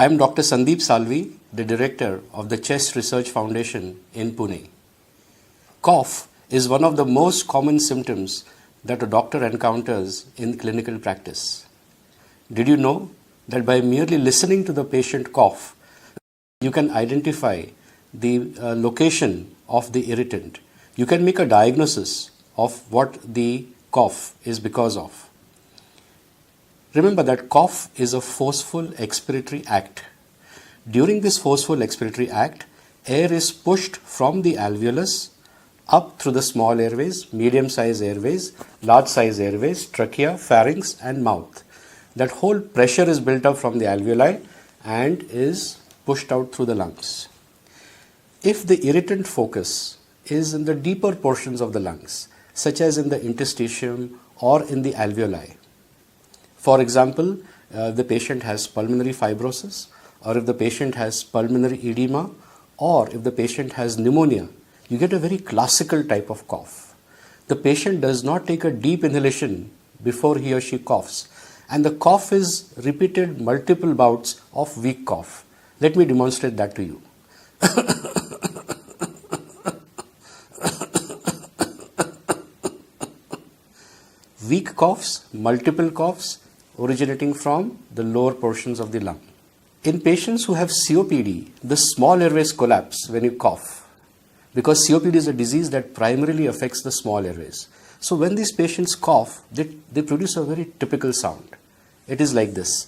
I am Dr. Salvi, the director of the Chest Research Foundation in Pune. Cough is one of the most common symptoms that a doctor encounters in clinical practice. Did you know that by merely listening to the patient cough, you can identify the location of the irritant? You can make a diagnosis of what the cough is because of. Remember that cough is a forceful expiratory act. During this forceful expiratory act, air is pushed from the alveolus up through the small airways, medium-sized airways, large-sized airways, trachea, pharynx and mouth. That whole pressure is built up from the alveoli and is pushed out through the lungs. If the irritant focus is in the deeper portions of the lungs, such as in the interstitium or in the alveoli, for example, if the patient has pulmonary fibrosis, or if the patient has pulmonary edema, or if the patient has pneumonia, you get a very classical type of cough. The patient does not take a deep inhalation before he or she coughs, and the cough is repeated multiple bouts of weak cough. Let me demonstrate that to you. Weak coughs, multiple coughs, originating from the lower portions of the lung. In patients who have COPD, the small airways collapse when you cough, because COPD is a disease that primarily affects the small airways. So when these patients cough, they produce a very typical sound. It is like this.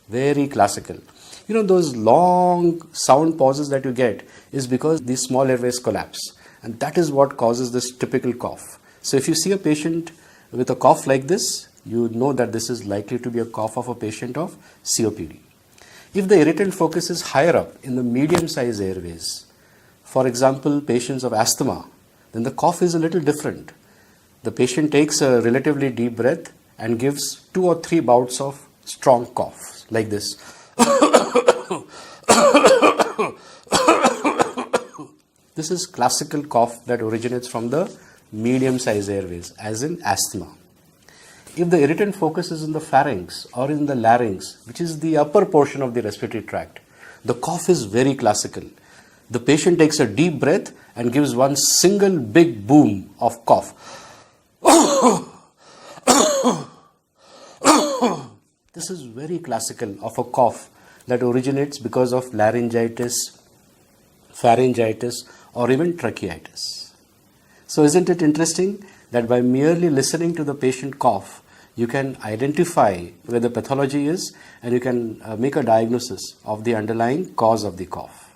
Very classical. You know, those long sound pauses that you get is because these small airways collapse. And that is what causes this typical cough. So if you see a patient with a cough like this, you know that this is likely to be a cough of a patient of COPD. If the irritant focus is higher up in the medium-sized airways, for example, patients of asthma, then the cough is a little different. The patient takes a relatively deep breath and gives 2 or 3 bouts of strong cough, like this. This is classical cough that originates from the medium-sized airways, as in asthma. If the irritant focus is in the pharynx or in the larynx, which is the upper portion of the respiratory tract, the cough is very classical. The patient takes a deep breath and gives one single big boom of cough. This is very classical of a cough that originates because of laryngitis, pharyngitis, or even tracheitis. So isn't it interesting that by merely listening to the patient cough, you can identify where the pathology is and you can make a diagnosis of the underlying cause of the cough.